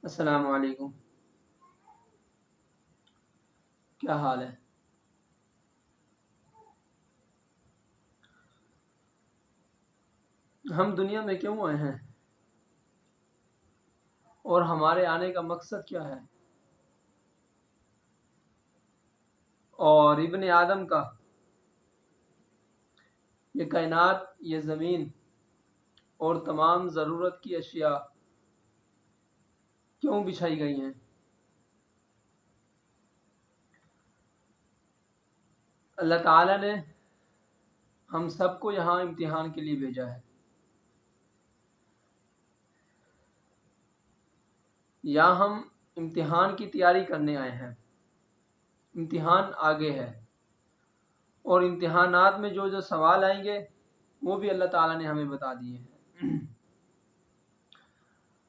السلام علیکم، کیا حال ہے؟ ہم دنیا میں کیوں آئے ہیں اور ہمارے آنے کا مقصد کیا ہے؟ اور ابن آدم کا یہ کائنات، یہ زمین اور تمام ضرورت کی اشیاء کیوں بچھائی گئی ہیں؟ اللہ تعالیٰ نے ہم سب کو یہاں امتحان کے لیے بھیجا ہے. یا ہم امتحان کی تیاری کرنے آئے ہیں. امتحان آگے ہے اور امتحانات میں جو جو سوال آئیں گے وہ بھی اللہ تعالیٰ نے ہمیں بتا دیے ہیں.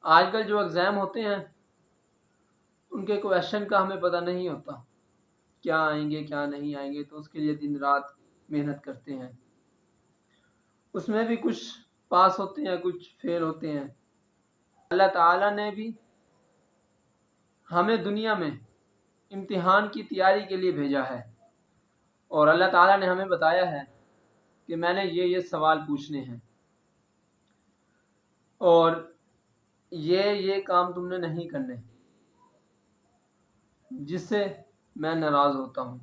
آج کل جو ایگزام ہوتے ہیں ان کے کویشچن کا ہمیں پتہ نہیں ہوتا، کیا آئیں گے کیا نہیں آئیں گے، تو اس کے لیے دن رات محنت کرتے ہیں. اس میں بھی کچھ پاس ہوتے ہیں، کچھ فیل ہوتے ہیں. اللہ تعالیٰ نے بھی ہمیں دنیا میں امتحان کی تیاری کے لیے بھیجا ہے، اور اللہ تعالیٰ نے ہمیں بتایا ہے کہ میں نے یہ سوال پوچھنے ہیں اور یہ کام تم نے نہیں کرنے جس سے میں ناراض ہوتا ہوں.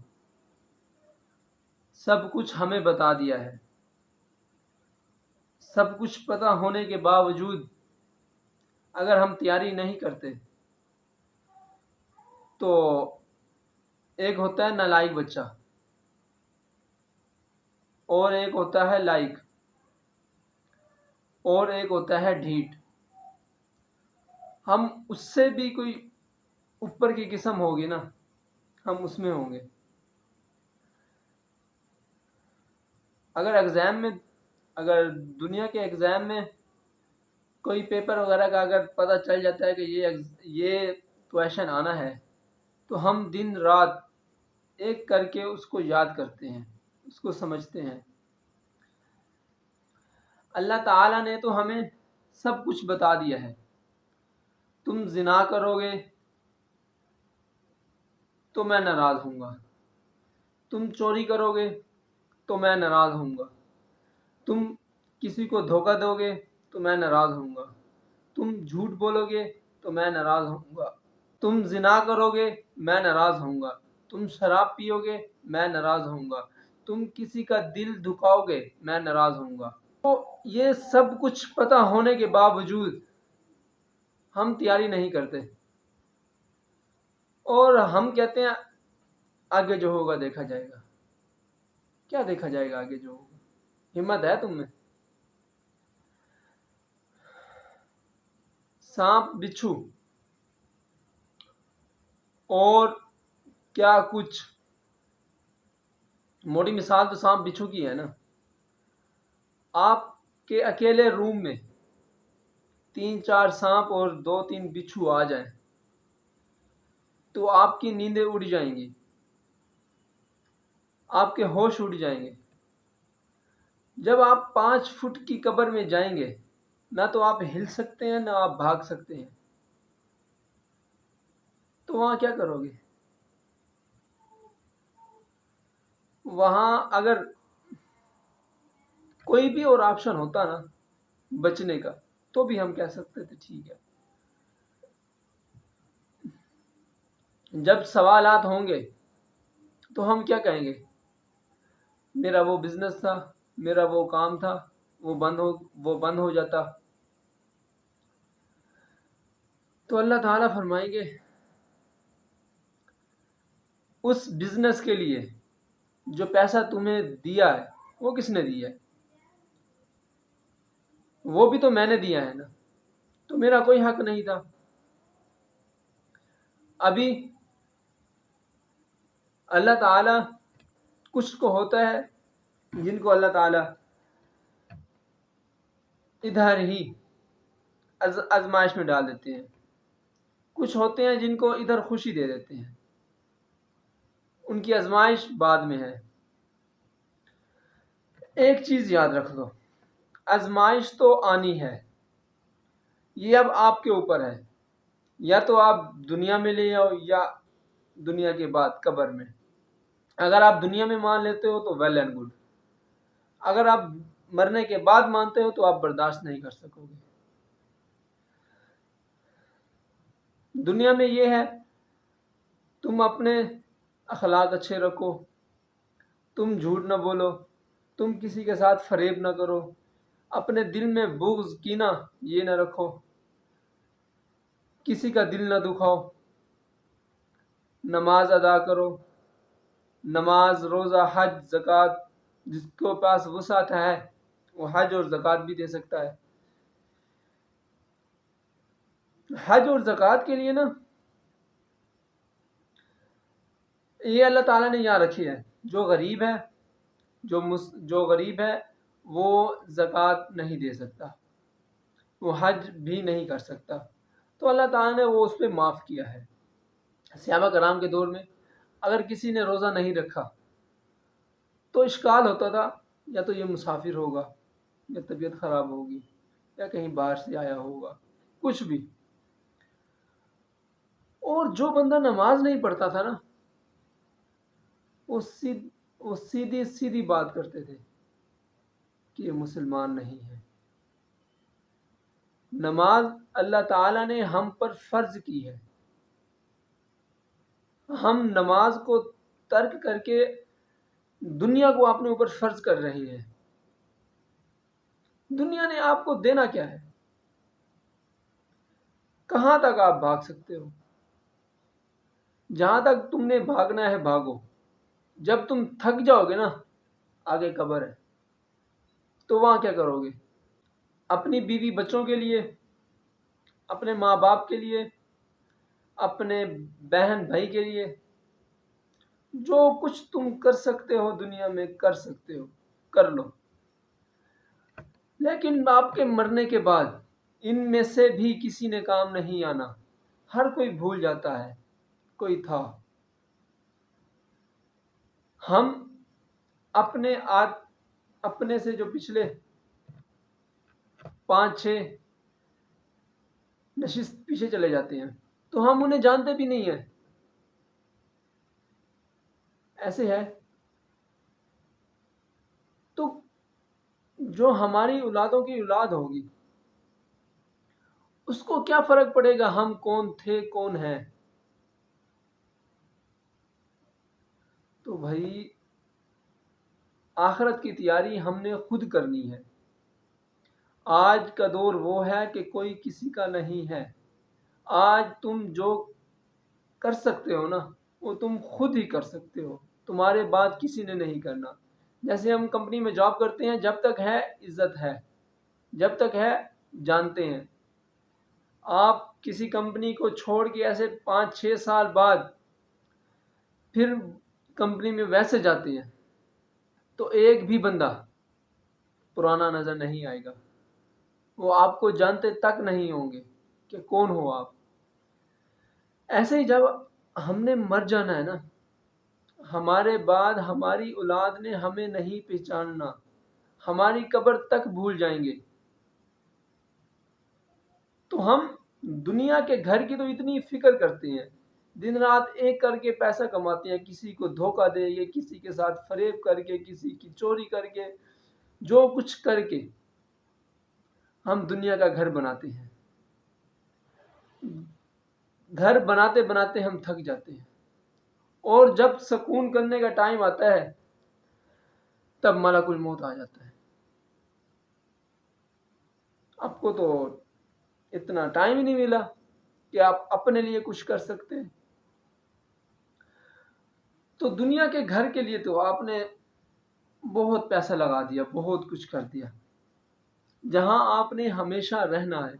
سب کچھ ہمیں بتا دیا ہے. سب کچھ پتہ ہونے کے باوجود اگر ہم تیاری نہیں کرتے تو ایک ہوتا ہے نالائق بچہ اور ایک ہوتا ہے لائق اور ایک ہوتا ہے ڈھیٹ. ہم اس سے بھی کوئی اوپر کی قسم ہوگی نا، ہم اس میں ہوں گے. اگر دنیا کے ایگزام میں کوئی پیپر وغیرہ کا اگر پتہ چل جاتا ہے کہ یہ کویشچن آنا ہے تو ہم دن رات ایک کر کے اس کو یاد کرتے ہیں، اس کو سمجھتے ہیں. اللہ تعالیٰ نے تو ہمیں سب کچھ بتا دیا ہے. تم زنا کرو گے تو میں ناراض ہوں گا، تم چوری کرو گے تو میں ناراض ہوں گا، تم کسی کو دھوکہ دو گے تو میں ناراض ہوں گا، تم جھوٹ بولو گے تو میں ناراض ہوں گا، تم زنا کرو گے میں ناراض ہوں گا، تم شراب پیو گے میں ناراض ہوں گا، تم کسی کا دل دکھاؤ گے میں ناراض ہوں گا. تو یہ سب کچھ پتہ ہونے کے باوجود ہم تیاری نہیں کرتے اور ہم کہتے ہیں آگے جو ہوگا دیکھا جائے گا. کیا دیکھا جائے گا؟ آگے جو ہوگا ہمت ہے تم میں؟ سانپ بچھو اور کیا کچھ، موٹی مثال تو سانپ بچھو کی ہے نا. آپ کے اکیلے روم میں 3-4 سانپ اور 2-3 بچھو آ جائیں تو آپ کی نیندیں اڑ جائیں گی، آپ کے ہوش اڑ جائیں گے. جب آپ 5 فٹ کی قبر میں جائیں گے نہ تو آپ ہل سکتے ہیں نہ آپ بھاگ سکتے ہیں، تو وہاں کیا کرو گے؟ وہاں اگر کوئی بھی اور آپشن ہوتا نا بچنے کا تو بھی ہم کہہ سکتے تھے ٹھیک ہے. جب سوالات ہوں گے تو ہم کیا کہیں گے؟ میرا وہ بزنس تھا، میرا وہ کام تھا، وہ بند ہو جاتا. تو اللہ تعالیٰ فرمائیں گے اس بزنس کے لیے جو پیسہ تمہیں دیا ہے وہ کس نے دیا ہے؟ وہ بھی تو میں نے دیا ہے نا، تو میرا کوئی حق نہیں تھا. ابھی اللہ تعالیٰ کچھ کو ہوتا ہے جن کو اللہ تعالیٰ ادھر ہی آزمائش میں ڈال دیتے ہیں، کچھ ہوتے ہیں جن کو ادھر خوشی دے دیتے ہیں، ان کی آزمائش بعد میں ہے. ایک چیز یاد رکھ لو، آزمائش تو آنی ہے، یہ اب آپ کے اوپر ہے یا تو آپ دنیا میں لے آؤ یا دنیا کے بعد قبر میں. اگر آپ دنیا میں مان لیتے ہو تو ویل اینڈ گڈ. اگر آپ مرنے کے بعد مانتے ہو تو آپ برداشت نہیں کر سکو گے. دنیا میں یہ ہے تم اپنے اخلاق اچھے رکھو، تم جھوٹ نہ بولو، تم کسی کے ساتھ فریب نہ کرو، اپنے دل میں بغض کینہ یہ نہ رکھو، کسی کا دل نہ دکھاؤ، نماز ادا کرو. نماز، روزہ، حج، زکوٰۃ، جس کے پاس وسعت ہے وہ حج اور زکوٰۃ بھی دے سکتا ہے. حج اور زکوٰۃ کے لیے نا یہ اللہ تعالیٰ نے یہاں رکھی ہے. جو غریب ہے جو غریب ہے وہ زکوٰۃ نہیں دے سکتا، وہ حج بھی نہیں کر سکتا، تو اللہ تعالیٰ نے وہ اس پہ معاف کیا ہے. صحابہ کرام کے دور میں اگر کسی نے روزہ نہیں رکھا تو اشکال ہوتا تھا، یا تو یہ مسافر ہوگا، یا طبیعت خراب ہوگی، یا کہیں باہر سے آیا ہوگا، کچھ بھی. اور جو بندہ نماز نہیں پڑھتا تھا نا وہ سیدھی سیدھی بات کرتے تھے کہ یہ مسلمان نہیں ہے. نماز اللہ تعالیٰ نے ہم پر فرض کی ہے، ہم نماز کو ترک کر کے دنیا کو اپنے اوپر فرض کر رہے ہیں. دنیا نے آپ کو دینا کیا ہے؟ کہاں تک آپ بھاگ سکتے ہو؟ جہاں تک تم نے بھاگنا ہے بھاگو. جب تم تھک جاؤ گے نا، آگے قبر ہے، تو وہاں کیا کرو گے؟ اپنی بیوی بچوں کے لیے، اپنے ماں باپ کے لیے، اپنے بہن بھائی کے لیے جو کچھ تم کر سکتے ہو دنیا میں کر سکتے ہو، کر لو. لیکن آپ کے مرنے کے بعد ان میں سے بھی کسی نے کام نہیں آنا. ہر کوئی بھول جاتا ہے کوئی تھا. ہم اپنے سے جو پچھلے 5-6 نشست پیچھے چلے جاتے ہیں تو ہم انہیں جانتے بھی نہیں ہیں. ایسے ہے تو جو ہماری اولادوں کی اولاد ہوگی اس کو کیا فرق پڑے گا ہم کون تھے کون ہیں؟ تو بھائی آخرت کی تیاری ہم نے خود کرنی ہے. آج کا دور وہ ہے کہ کوئی کسی کا نہیں ہے. آج تم جو کر سکتے ہو نا وہ تم خود ہی کر سکتے ہو، تمہارے بعد کسی نے نہیں کرنا. جیسے ہم کمپنی میں جاب کرتے ہیں، جب تک ہے عزت ہے، جب تک ہے جانتے ہیں. آپ کسی کمپنی کو چھوڑ کے ایسے 5-6 سال بعد پھر کمپنی میں ویسے جاتے ہیں تو ایک بھی بندہ پرانا نظر نہیں آئے گا. وہ آپ کو جانتے تک نہیں ہوں گے کہ کون ہو آپ. ایسے ہی جب ہم نے مر جانا ہے نا، ہمارے بعد ہماری اولاد نے ہمیں نہیں پہچاننا، ہماری قبر تک بھول جائیں گے. تو ہم دنیا کے گھر کی تو اتنی فکر کرتے ہیں، دن رات ایک کر کے پیسہ کماتے ہیں، کسی کو دھوکہ دے کے، کسی کے ساتھ فریب کر کے، کسی کی چوری کر کے، جو کچھ کر کے ہم دنیا کا گھر بناتے ہیں. گھر بناتے بناتے ہم تھک جاتے ہیں، اور جب سکون کرنے کا ٹائم آتا ہے تب ملک الموت آ جاتا ہے. آپ کو تو اتنا ٹائم ہی نہیں ملا کہ آپ اپنے لیے کچھ کر سکتے ہیں. تو دنیا کے گھر کے لیے تو آپ نے بہت پیسہ لگا دیا، بہت کچھ کر دیا. جہاں آپ نے ہمیشہ رہنا ہے،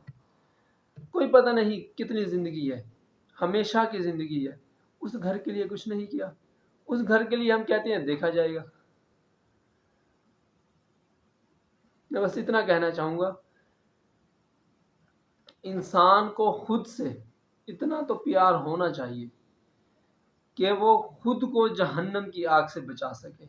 کوئی پتہ نہیں کتنی زندگی ہے، ہمیشہ کی زندگی ہے، اس گھر کے لیے کچھ نہیں کیا. اس گھر کے لیے ہم کہتے ہیں دیکھا جائے گا. میں بس اتنا کہنا چاہوں گا، انسان کو خود سے اتنا تو پیار ہونا چاہیے کہ وہ خود کو جہنم کی آگ سے بچا سکے.